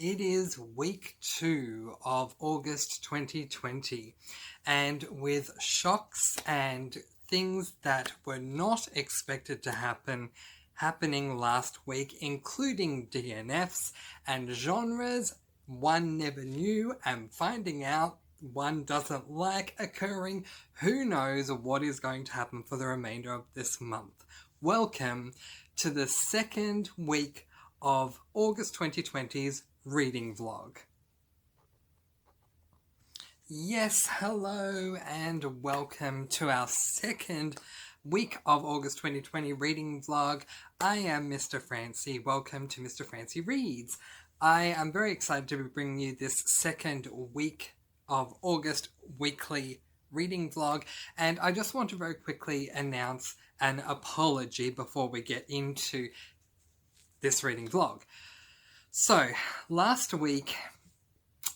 It is week 2 of August 2020, and with shocks and things that were not expected to happen happening last week, including DNFs and genres one never knew and finding out one doesn't like occurring, who knows what is going to happen for the remainder of this month. Welcome to the second week of August 2020's reading vlog. Yes, hello and welcome to our second week of August 2020 reading vlog. I am Mr. Francie. Welcome to Mr. Francie Reads. I am very excited to be bringing you this second week of August weekly reading vlog, and I just want to very quickly announce an apology before we get into this reading vlog. So, last week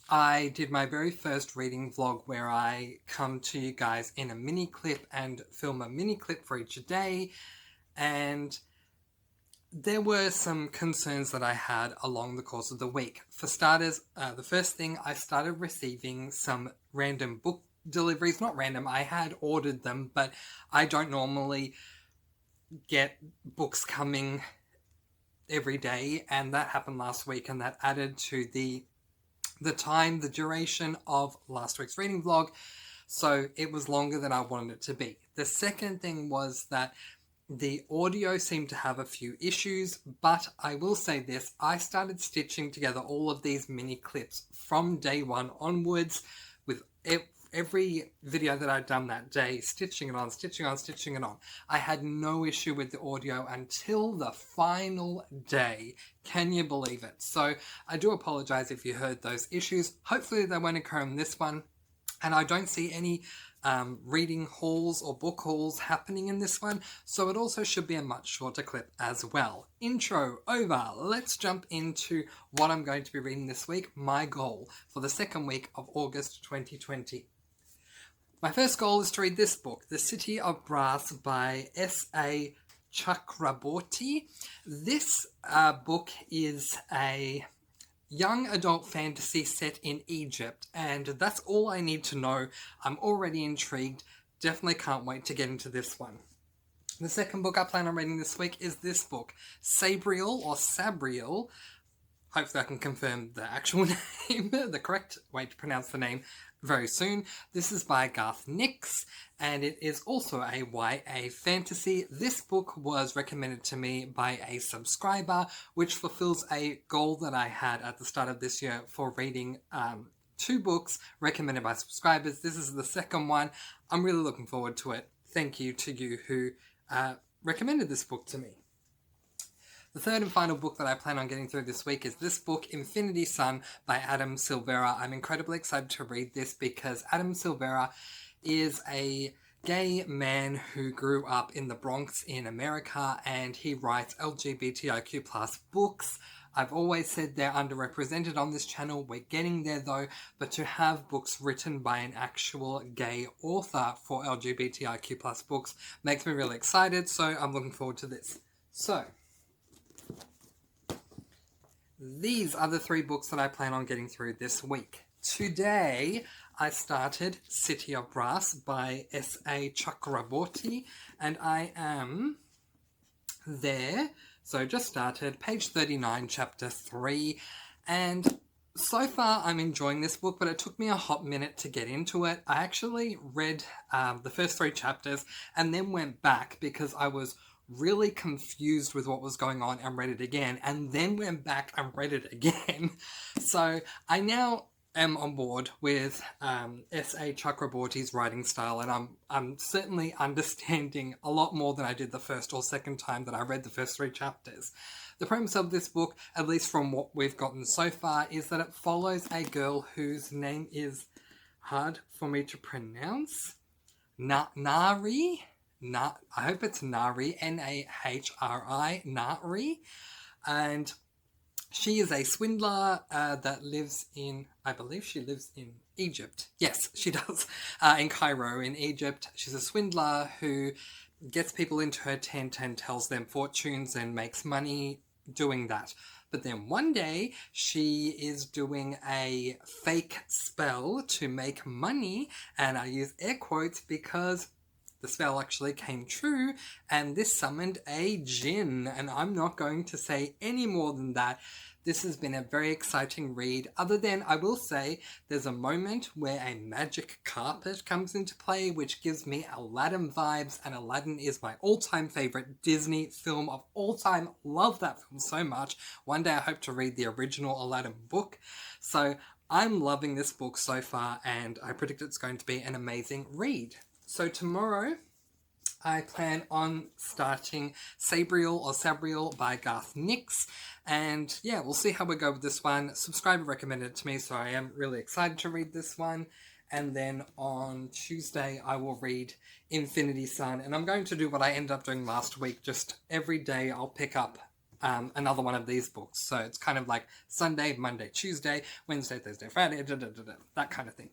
I did my very first reading vlog where I come to you guys in a mini clip and film a mini clip for each day, and there were some concerns that I had along the course of the week. For starters, the first thing, I started receiving some random book deliveries. Not random, I had ordered them, but I don't normally get books coming every day, and that happened last week, and that added to the duration of last week's reading vlog, so it was longer than I wanted it to be. The second thing was that the audio seemed to have a few issues, but I will say this, I started stitching together all of these mini clips from day one onwards, with every video that I'd done that day, stitching it on. I had no issue with the audio until the final day. Can you believe it? So I do apologise if you heard those issues. Hopefully they won't occur in this one. And I don't see any reading hauls or book hauls happening in this one, so it also should be a much shorter clip as well. Intro over. Let's jump into what I'm going to be reading this week, my goal for the second week of August 2020. My first goal is to read this book, The City of Brass by S.A. Chakraborty. This book is a young adult fantasy set in Egypt, and that's all I need to know. I'm already intrigued. Definitely can't wait to get into this one. The second book I plan on reading this week is this book, Sabriel or Sabriel. Hopefully I can confirm the actual name, the correct way to pronounce the name, very soon. This is by Garth Nix, and it is also a YA fantasy. This book was recommended to me by a subscriber, which fulfills a goal that I had at the start of this year for reading 2 books recommended by subscribers. This is the second one. I'm really looking forward to it. Thank you to you who recommended this book to me. The third and final book that I plan on getting through this week is this book, Infinity Sun by Adam Silvera. I'm incredibly excited to read this because Adam Silvera is a gay man who grew up in the Bronx in America, and he writes LGBTIQ+ books. I've always said they're underrepresented on this channel. We're getting there though, but to have books written by an actual gay author for LGBTIQ+ books makes me really excited, so I'm looking forward to this. So, these are the 3 books that I plan on getting through this week. Today, I started City of Brass by S.A. Chakraborty, and I am there. So just started, page 39, chapter 3, and so far I'm enjoying this book, but it took me a hot minute to get into it. I actually read the first 3 chapters and then went back because I was really confused with what was going on and read it again, and then went back and read it again. So I now am on board with S.A. Chakraborty's writing style, and I'm certainly understanding a lot more than I did the first or second time that I read the first 3 chapters. The premise of this book, at least from what we've gotten so far, is that it follows a girl whose name is hard for me to pronounce. Nari? I hope it's Nari, Nahri, Nari, and she is a swindler that lives in, I believe she lives in Egypt. Yes, she does, in Cairo, in Egypt. She's a swindler who gets people into her tent and tells them fortunes and makes money doing that. But then one day she is doing a fake spell to make money, and I use air quotes because the spell actually came true, and this summoned a djinn, and I'm not going to say any more than that. This has been a very exciting read, other than I will say there's a moment where a magic carpet comes into play, which gives me Aladdin vibes, and Aladdin is my all-time favourite Disney film of all time. Love that film so much. One day I hope to read the original Aladdin book. So I'm loving this book so far, and I predict it's going to be an amazing read. So tomorrow, I plan on starting Sabriel by Garth Nix. And yeah, we'll see how we go with this one. Subscriber recommended it to me, so I am really excited to read this one. And then on Tuesday, I will read Infinity Sun. And I'm going to do what I ended up doing last week. Just every day I'll pick up another one of these books. So it's kind of like Sunday, Monday, Tuesday, Wednesday, Thursday, Friday, that kind of thing.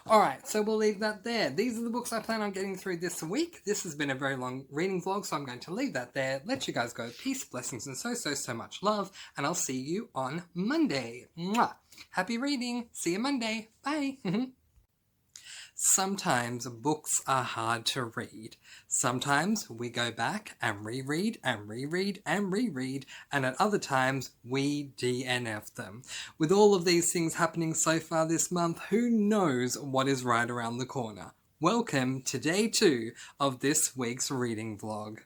Alright, so we'll leave that there. These are the books I plan on getting through this week. This has been a very long reading vlog, so I'm going to leave that there. Let you guys go. Peace, blessings, and so much love. And I'll see you on Monday. Mwah. Happy reading. See you Monday. Bye. Sometimes books are hard to read. Sometimes we go back and reread and reread and reread, and at other times we DNF them. With all of these things happening so far this month, who knows what is right around the corner? Welcome to day 2 of this week's reading vlog.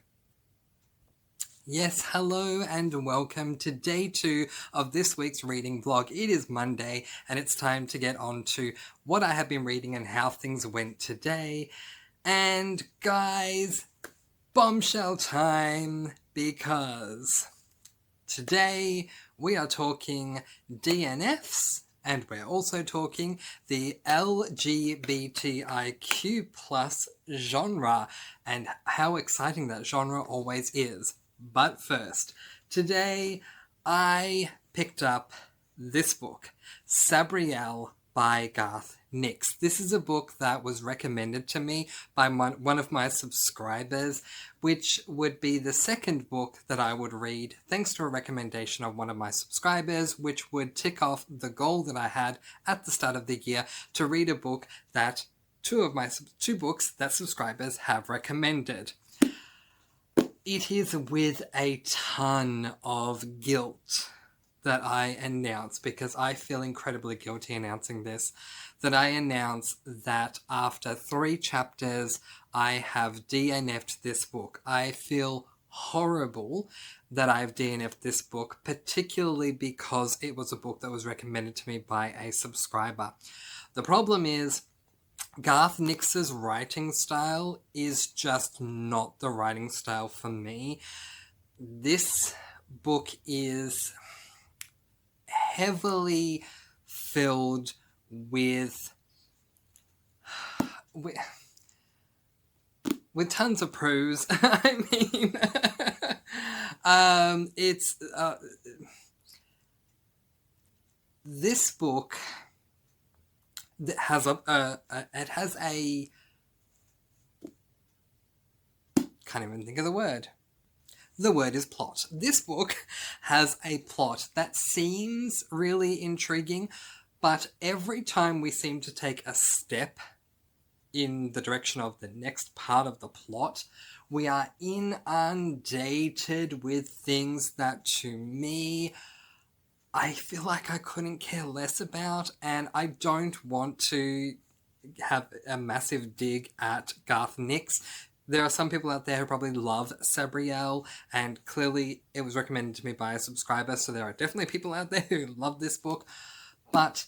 Yes, hello and welcome to day 2 of this week's reading vlog. It is Monday and it's time to get on to what I have been reading and how things went today. And guys, bombshell time, because today we are talking DNFs and we're also talking the LGBTIQ plus genre and how exciting that genre always is. But first, today I picked up this book, Sabriel by Garth Nix. This is a book that was recommended to me by one of my subscribers, which would be the second book that I would read thanks to a recommendation of one of my subscribers, which would tick off the goal that I had at the start of the year to read a book that two books that subscribers have recommended. It is with a ton of guilt that I announce, because I feel incredibly guilty announcing this, that I announce that after 3 chapters, I have DNF'd this book. I feel horrible that I've DNF'd this book, particularly because it was a book that was recommended to me by a subscriber. The problem is, Garth Nix's writing style is just not the writing style for me. This book is heavily filled with tons of prose. I mean, this book that has can't even think of the word. The word is plot. This book has a plot that seems really intriguing, but every time we seem to take a step in the direction of the next part of the plot, we are inundated with things that, to me, I feel like I couldn't care less about, and I don't want to have a massive dig at Garth Nix. There are some people out there who probably love Sabriel, and clearly it was recommended to me by a subscriber, so there are definitely people out there who love this book, but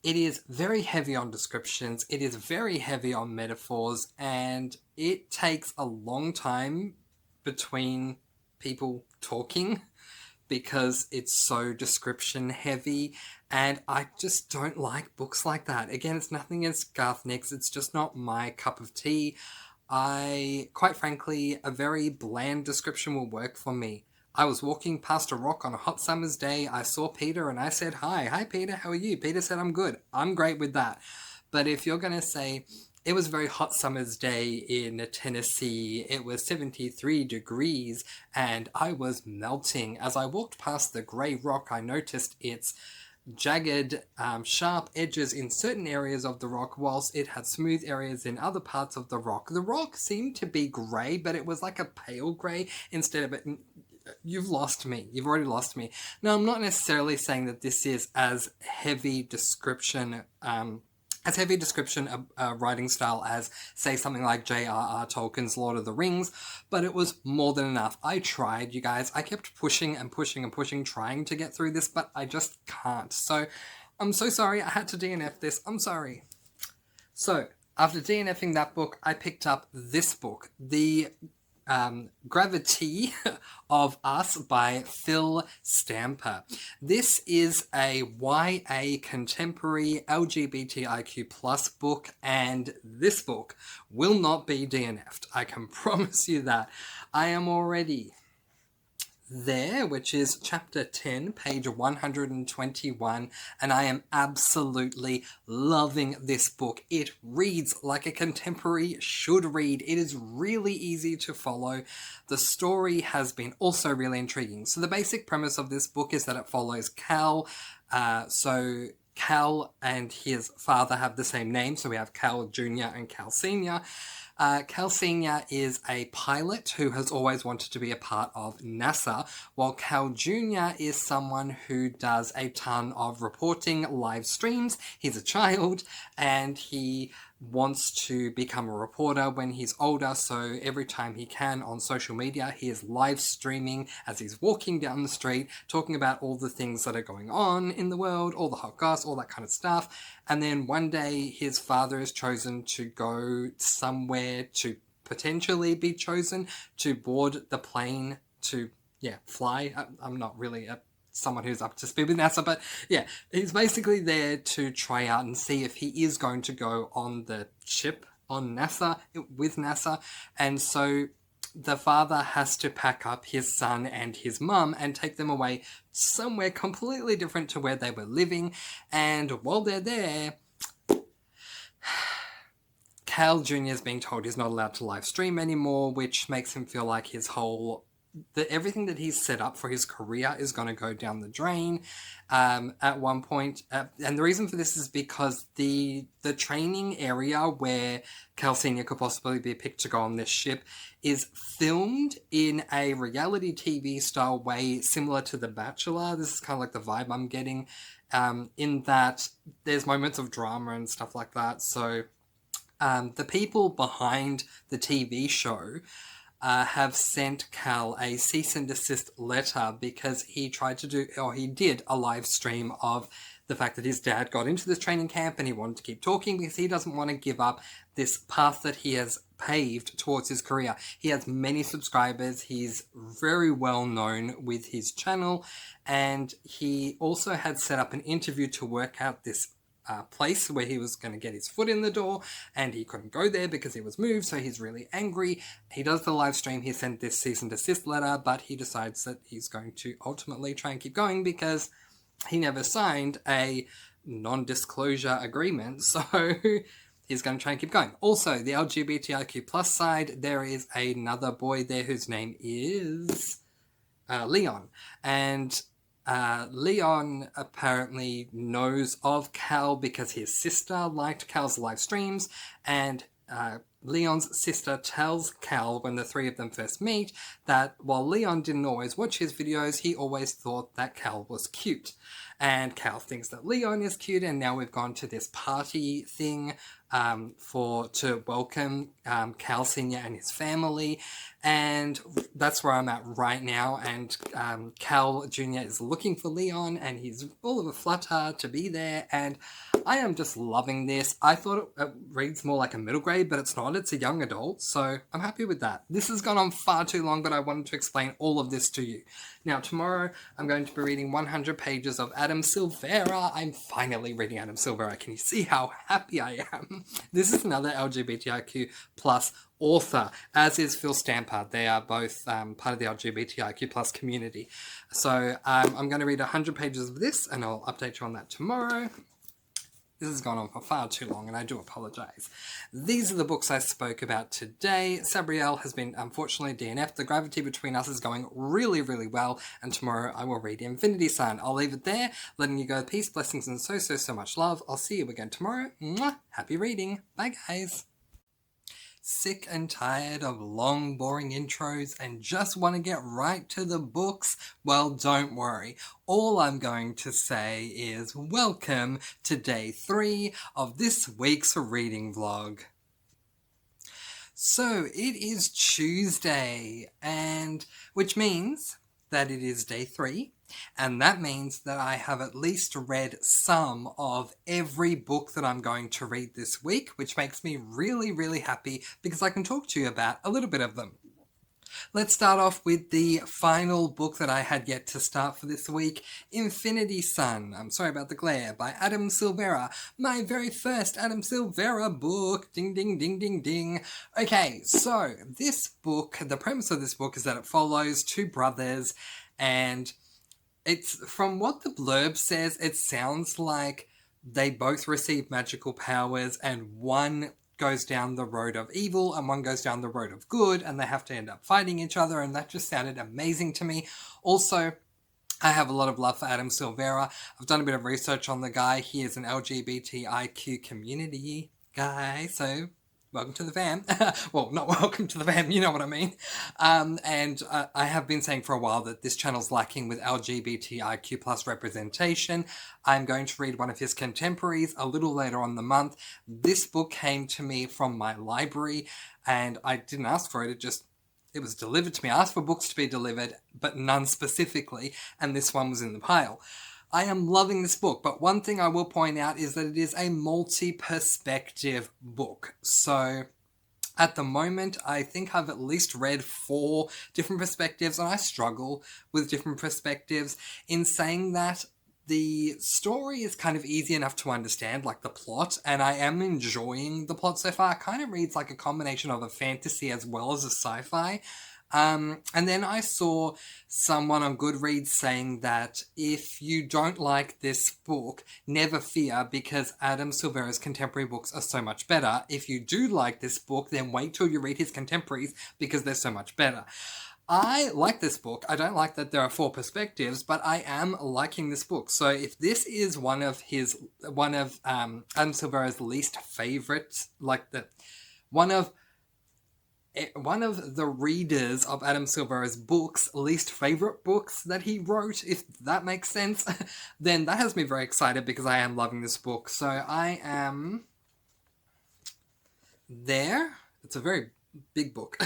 it is very heavy on descriptions, it is very heavy on metaphors, and it takes a long time between people talking, because it's so description heavy, and I just don't like books like that. Again, it's nothing against Garth Nix, it's just not my cup of tea. Quite frankly, a very bland description will work for me. I was walking past a rock on a hot summer's day, I saw Peter and I said, "Hi Peter, how are you?" Peter said, "I'm good." I'm great with that. But if you're going to say, It was a very hot summer's day in Tennessee. It was 73 degrees and I was melting. As I walked past the grey rock, I noticed its jagged, sharp edges in certain areas of the rock, whilst it had smooth areas in other parts of the rock. The rock seemed to be grey, but it was like a pale grey instead of it. You've lost me. You've already lost me. Now, I'm not necessarily saying that this is as heavy description writing style as, say, something like J.R.R. Tolkien's Lord of the Rings, but it was more than enough. I tried, you guys. I kept pushing and pushing and pushing, trying to get through this, but I just can't. So, I'm so sorry. I had to DNF this. I'm sorry. So, after DNFing that book, I picked up this book, The Gravity of Us by Phil Stamper. This is a YA contemporary LGBTIQ plus book, and this book will not be DNF'd. I can promise you that. I am already there, which is chapter 10, page 121, and I am absolutely loving this book. It reads like a contemporary should read. It is really easy to follow. The story has been also really intriguing. So the basic premise of this book is that it follows Cal. Cal and his father have the same name, so we have Cal Jr. and Cal Sr. Cal Sr. is a pilot who has always wanted to be a part of NASA, while Cal Jr. is someone who does a ton of reporting live streams. He's a child and he wants to become a reporter when he's older, so every time he can on social media, he is live streaming as he's walking down the street, talking about all the things that are going on in the world, all the hot goss, all that kind of stuff. And then one day his father is chosen to go somewhere to potentially be chosen to board the plane to, fly. I'm not really someone who's up to speed with NASA, but yeah, he's basically there to try out and see if he is going to go on the ship on NASA, with NASA. And so the father has to pack up his son and his mum and take them away somewhere completely different to where they were living. And while they're there, Cal Jr. is being told he's not allowed to live stream anymore, which makes him feel like his whole everything that he's set up for his career is going to go down the drain at one point. And the reason for this is because the training area where Cal Sr. could possibly be picked to go on this ship is filmed in a reality TV style way similar to The Bachelor. This is kind of like the vibe I'm getting, in that there's moments of drama and stuff like that. So the people behind the TV show have sent Cal a cease and desist letter because he did a live stream of the fact that his dad got into this training camp and he wanted to keep talking because he doesn't want to give up this path that he has paved towards his career. He has many subscribers. He's very well known with his channel, and he also had set up an interview to work out this place where he was going to get his foot in the door, and he couldn't go there because he was moved, so he's really angry. He does the live stream, he sent this cease and desist letter, but he decides that he's going to ultimately try and keep going because he never signed a non-disclosure agreement, so he's going to try and keep going. Also, the LGBTIQ plus side, there is another boy there whose name is Leon, and Leon apparently knows of Cal because his sister liked Cal's live streams, and Leon's sister tells Cal when the three of them first meet that while Leon didn't always watch his videos, he always thought that Cal was cute. And Cal thinks that Leon is cute, and now we've gone to this party thing to welcome Cal Sr. and his family, and that's where I'm at right now. And Cal Jr. is looking for Leon, and he's all of a flutter to be there, and I am just loving this. I thought it reads more like a middle grade, but it's not. It's a young adult, so I'm happy with that. This has gone on far too long, but I wanted to explain all of this to you. Now, tomorrow, I'm going to be reading 100 pages of Adam Silvera. I'm finally reading Adam Silvera. Can you see how happy I am? This is another LGBTIQ plus author, as is Phil Stamper. They are both part of the LGBTIQ plus community. So I'm going to read 100 pages of this, and I'll update you on that tomorrow. This has gone on for far too long, and I do apologise. These are the books I spoke about today. Sabrielle has been, unfortunately, DNF'd. The gravity between us is going really, really well, and tomorrow I will read Infinity Sign. I'll leave it there, letting you go peace, blessings, and so much love. I'll see you again tomorrow. Mwah! Happy reading. Bye, guys. Sick and tired of long, boring intros and just want to get right to the books? Well, don't worry. All I'm going to say is welcome to day 3 of this week's reading vlog. So, it is Tuesday, and which means that it is day 3. And that means that I have at least read some of every book that I'm going to read this week, which makes me really, really happy because I can talk to you about a little bit of them. Let's start off with the final book that I had yet to start for this week, Infinity Sun. I'm sorry about the glare, by Adam Silvera. My very first Adam Silvera book. Ding, ding, ding, ding, ding. Okay, so this book, the premise of this book is that it follows 2 brothers, and it's, from what the blurb says, it sounds like they both receive magical powers and one goes down the road of evil and one goes down the road of good, and they have to end up fighting each other, and that just sounded amazing to me. Also, I have a lot of love for Adam Silvera. I've done a bit of research on the guy. He is an LGBTIQ community guy, so welcome to the fam. Well, not welcome to the fam, you know what I mean. And I have been saying for a while that this channel's lacking with LGBTIQ plus representation. I'm going to read one of his contemporaries a little later on the month. This book came to me from my library, and I didn't ask for it. It was delivered to me. I asked for books to be delivered, but none specifically, and this one was in the pile. I am loving this book, but one thing I will point out is that it is a multi-perspective book. So at the moment, I think I've at least read 4 different perspectives, and I struggle with different perspectives. In saying that, the story is kind of easy enough to understand, like the plot, and I am enjoying the plot so far. It kind of reads like a combination of a fantasy as well as a sci-fi. And then I saw someone on Goodreads saying that if you don't like this book, never fear, because Adam Silvera's contemporary books are so much better. If you do like this book, then wait till you read his contemporaries because they're so much better. I like this book. I don't like that there are 4 perspectives, but I am liking this book. So if this is one of Adam Silvera's least favorites, like one of the readers of Adam Silvera's books, least favourite books that he wrote, if that makes sense, then that has me very excited because I am loving this book. So I am there. It's a very big book,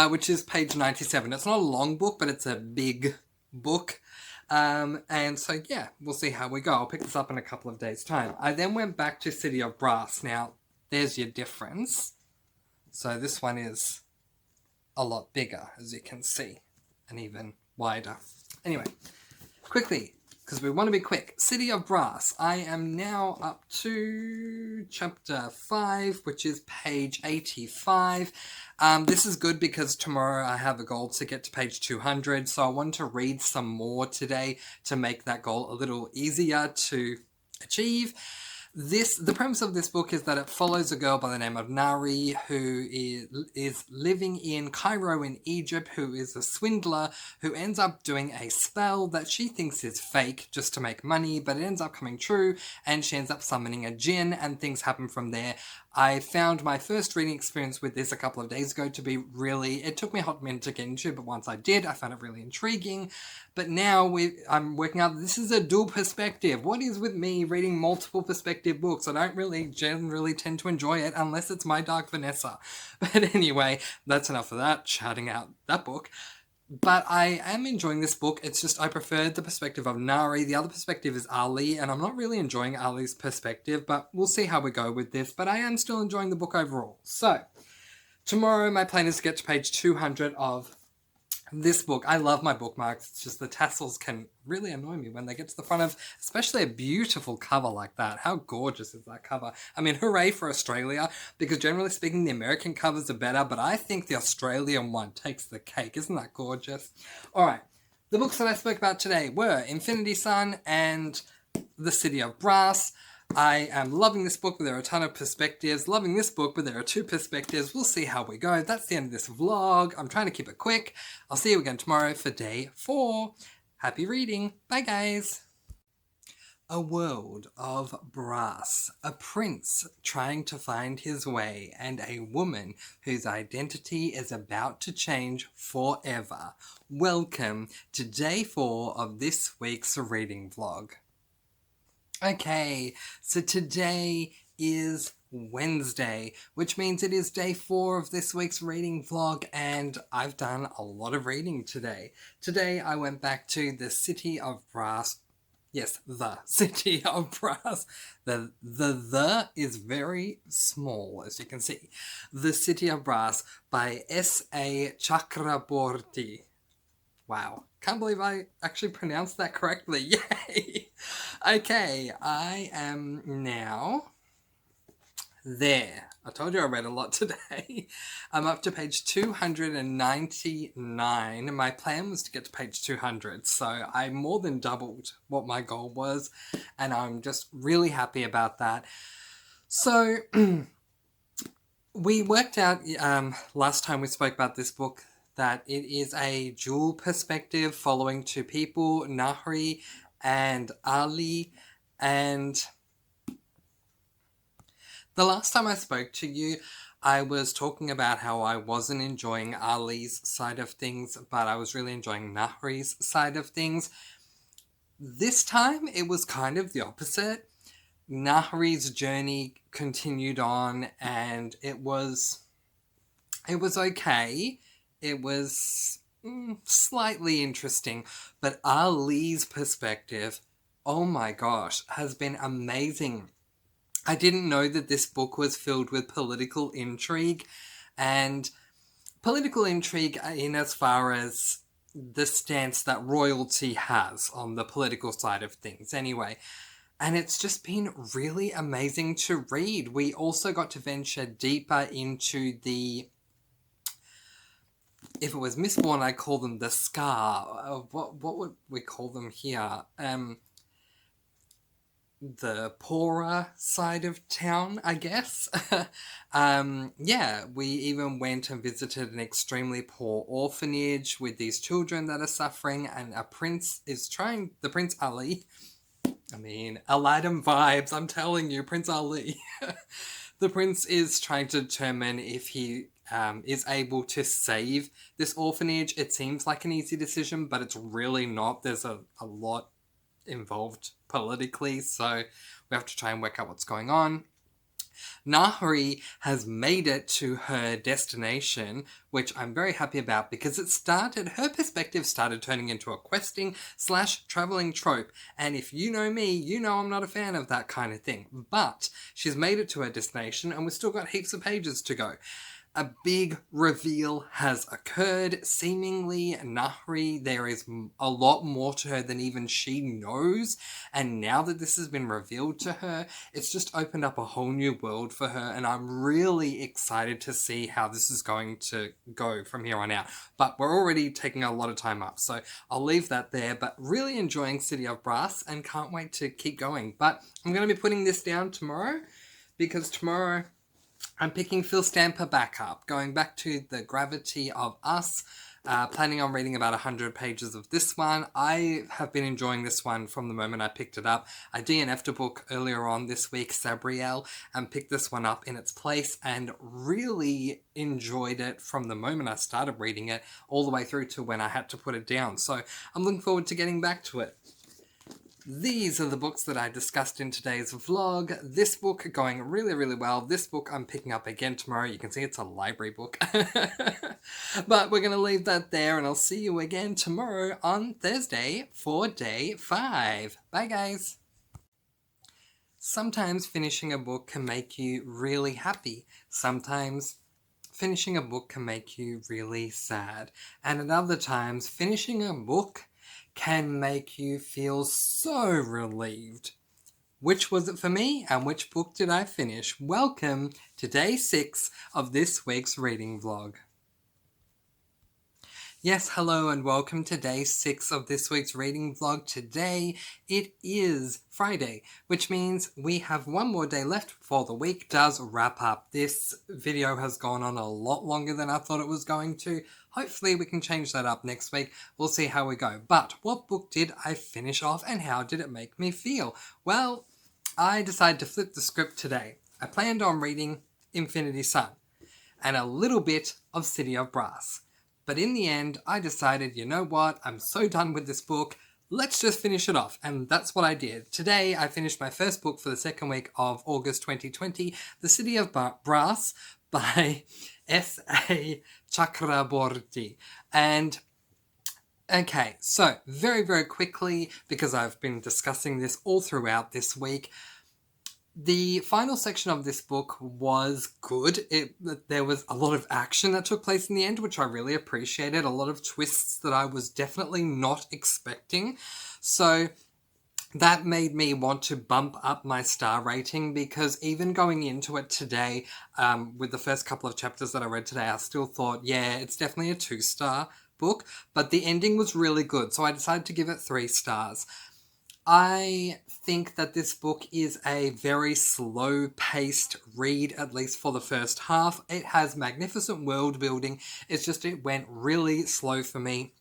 which is page 97. It's not a long book, but it's a big book. And so, yeah, we'll see how we go. I'll pick this up in a couple of days' time. I then went back to City of Brass. Now, there's your difference. So this one is a lot bigger, as you can see, and even wider. Anyway, quickly, because we want to be quick. City of Brass. I am now up to chapter 5, which is page 85. This is good because tomorrow I have a goal to get to page 200, so I want to read some more today to make that goal a little easier to achieve. The premise of this book is that it follows a girl by the name of Nari who is living in Cairo in Egypt, who is a swindler who ends up doing a spell that she thinks is fake just to make money, but it ends up coming true, and she ends up summoning a djinn, and things happen from there. I found my first reading experience with this a couple of days ago to be it took me a hot minute to get into, but once I did, I found it really intriguing. But now I'm working out this is a dual perspective. What is with me reading multiple perspective books? I don't really generally tend to enjoy it unless it's My Dark Vanessa. But anyway, that's enough of that, shouting out that book. But I am enjoying this book. It's just I preferred the perspective of Nari. The other perspective is Ali, and I'm not really enjoying Ali's perspective, but we'll see how we go with this. But I am still enjoying the book overall. So, tomorrow my plan is to get to page 200 of this book. I love my bookmarks. It's just the tassels can really annoy me when they get to the front of, especially a beautiful cover like that. How gorgeous is that cover? I mean, hooray for Australia, because generally speaking, the American covers are better, but I think the Australian one takes the cake. Isn't that gorgeous? All right. The books that I spoke about today were Infinity Sun and The City of Brass. I am loving this book, but there are a ton of perspectives. Loving this book, but there are 2 perspectives. We'll see how we go. That's the end of this vlog. I'm trying to keep it quick. I'll see you again tomorrow for day 4. Happy reading. Bye, guys. A world of brass, a prince trying to find his way, and a woman whose identity is about to change forever. Welcome to day 4 of this week's reading vlog. Okay, so today is Wednesday, which means it is day 4 of this week's reading vlog, and I've done a lot of reading today. Today I went back to the City of Brass. Yes, the City of Brass. The is very small, as you can see. The City of Brass by S.A. Chakraborty. Wow, can't believe I actually pronounced that correctly. Yay! Okay, I am now there. I told you I read a lot today. I'm up to page 299. My plan was to get to page 200, so I more than doubled what my goal was, and I'm just really happy about that. So, we worked out last time we spoke about this book that it is a dual perspective following 2 people, Nahri and Ali, and the last time I spoke to you, I was talking about how I wasn't enjoying Ali's side of things, but I was really enjoying Nahri's side of things. This time, it was kind of the opposite. Nahri's journey continued on, and it was okay. It was slightly interesting, but Ali's perspective, oh my gosh, has been amazing. I didn't know that this book was filled with political intrigue, and political intrigue in as far as the stance that royalty has on the political side of things anyway. And it's just been really amazing to read. We also got to venture deeper into the... If it was Mistborn, I'd call them the Scar. What would we call them here? The poorer side of town, I guess. Yeah, we even went and visited an extremely poor orphanage with these children that are suffering, and a prince is trying... The Prince Ali... I mean, Aladdin vibes, I'm telling you, Prince Ali. The prince is trying to determine if he is able to save this orphanage. It seems like an easy decision, but it's really not. There's a lot involved politically, so we have to try and work out what's going on. Nahri has made it to her destination, which I'm very happy about because her perspective started turning into a questing / travelling trope, and if you know me, you know I'm not a fan of that kind of thing, but she's made it to her destination and we've still got heaps of pages to go. A big reveal has occurred. Seemingly, Nahri, there is a lot more to her than even she knows. And now that this has been revealed to her, it's just opened up a whole new world for her. And I'm really excited to see how this is going to go from here on out. But we're already taking a lot of time up, so I'll leave that there. But really enjoying City of Brass and can't wait to keep going. But I'm going to be putting this down tomorrow because tomorrow... I'm picking Phil Stamper back up, going back to The Gravity of Us, planning on reading about 100 pages of this one. I have been enjoying this one from the moment I picked it up. I DNF'd a book earlier on this week, Sabriel, and picked this one up in its place and really enjoyed it from the moment I started reading it all the way through to when I had to put it down. So I'm looking forward to getting back to it. These are the books that I discussed in today's vlog. This book going really, really well. This book I'm picking up again tomorrow. You can see it's a library book. But we're going to leave that there, and I'll see you again tomorrow on Thursday for day 5. Bye, guys. Sometimes finishing a book can make you really happy. Sometimes finishing a book can make you really sad. And at other times, finishing a book can make you feel so relieved. Which was it for me, and which book did I finish? Welcome to day 6 of this week's reading vlog. Yes, hello and welcome to day 6 of this week's reading vlog. Today it is Friday, which means we have one more day left before the week does wrap up. This video has gone on a lot longer than I thought it was going to. Hopefully we can change that up next week. We'll see how we go. But what book did I finish off and how did it make me feel? Well, I decided to flip the script today. I planned on reading Infinity Sun and a little bit of City of Brass. But in the end, I decided, you know what, I'm so done with this book, let's just finish it off. And that's what I did. Today, I finished my first book for the second week of August 2020, The City of Brass by S.A. Chakraborty. And okay, so very, very quickly, because I've been discussing this all throughout this week, the final section of this book was good. There was a lot of action that took place in the end, which I really appreciated. A lot of twists that I was definitely not expecting. So that made me want to bump up my star rating, because even going into it today, with the first couple of chapters that I read today, I still thought, yeah, it's definitely a 2-star book, but the ending was really good. So I decided to give it 3 stars. I think that this book is a very slow-paced read, at least for the first half. It has magnificent world building. It's just it went really slow for me.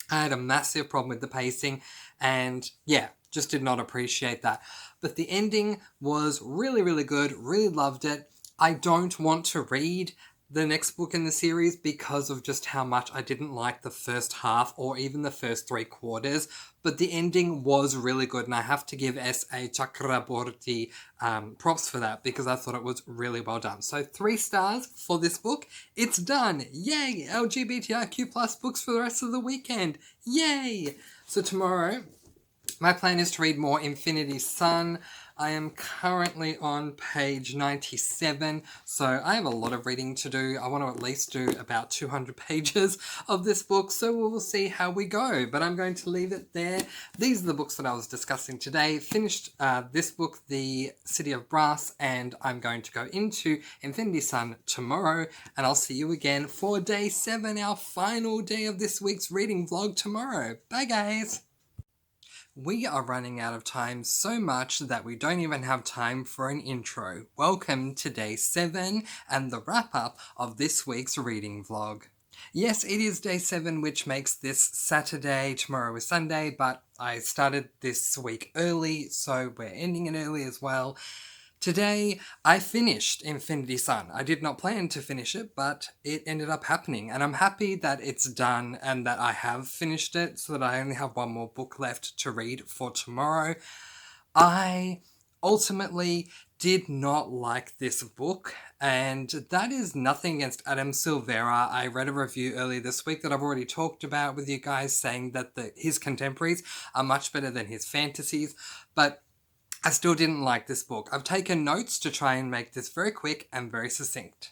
I had a massive problem with the pacing and yeah, just did not appreciate that. But the ending was really, really good. Really loved it. I don't want to read the next book in the series because of just how much I didn't like the first half or even the first 3 quarters, but the ending was really good, and I have to give S.A. Chakraborty props for that, because I thought it was really well done. So 3 stars for this book. It's done! Yay! LGBTIQ plus books for the rest of the weekend. Yay! So tomorrow, my plan is to read more Infinity Sun. I am currently on page 97, so I have a lot of reading to do. I want to at least do about 200 pages of this book, so we will see how we go. But I'm going to leave it there. These are the books that I was discussing today. Finished this book, The City of Brass, and I'm going to go into Infinity Sun tomorrow, and I'll see you again for day 7, our final day of this week's reading vlog tomorrow. Bye, guys! We are running out of time so much that we don't even have time for an intro. Welcome to day 7 and the wrap-up of this week's reading vlog. Yes, it is day 7, which makes this Saturday, tomorrow is Sunday, but I started this week early, so we're ending it early as well. Today, I finished Infinity Sun. I did not plan to finish it, but it ended up happening, and I'm happy that it's done and that I have finished it, so that I only have one more book left to read for tomorrow. I ultimately did not like this book, and that is nothing against Adam Silvera. I read a review earlier this week that I've already talked about with you guys, saying that his contemporaries are much better than his fantasies, but I still didn't like this book. I've taken notes to try and make this very quick and very succinct.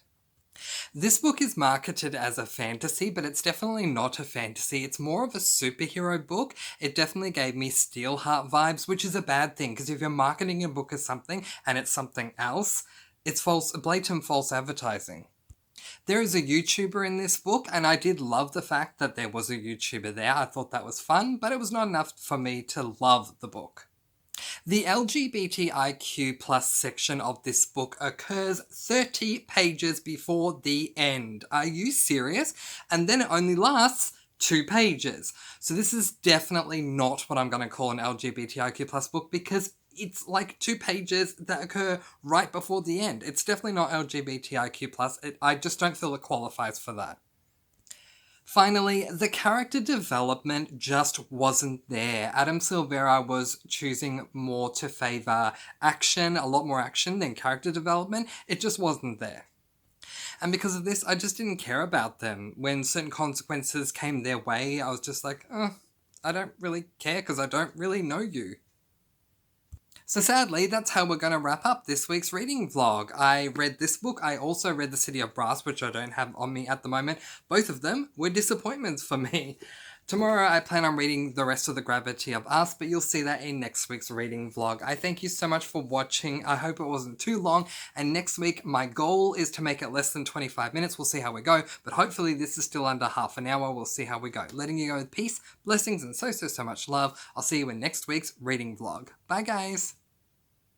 This book is marketed as a fantasy, but it's definitely not a fantasy. It's more of a superhero book. It definitely gave me Steelheart vibes, which is a bad thing, because if you're marketing a book as something and it's something else, it's blatant false advertising. There is a YouTuber in this book, and I did love the fact that there was a YouTuber there. I thought that was fun, but it was not enough for me to love the book. The LGBTIQ plus section of this book occurs 30 pages before the end. Are you serious? And then it only lasts 2 pages. So this is definitely not what I'm going to call an LGBTIQ plus book, because it's like 2 pages that occur right before the end. It's definitely not LGBTIQ plus. I just don't feel it qualifies for that. Finally, the character development just wasn't there. Adam Silvera was choosing more to favour action, a lot more action than character development. It just wasn't there. And because of this, I just didn't care about them. When certain consequences came their way, I was just like, I don't really care because I don't really know you. So sadly, that's how we're going to wrap up this week's reading vlog. I read this book. I also read The City of Brass, which I don't have on me at the moment. Both of them were disappointments for me. Tomorrow I plan on reading the rest of The Gravity of Us, but you'll see that in next week's reading vlog. I thank you so much for watching. I hope it wasn't too long, and next week my goal is to make it less than 25 minutes. We'll see how we go, but hopefully this is still under half an hour. We'll see how we go. Letting you go with peace, blessings, and so much love. I'll see you in next week's reading vlog. Bye guys!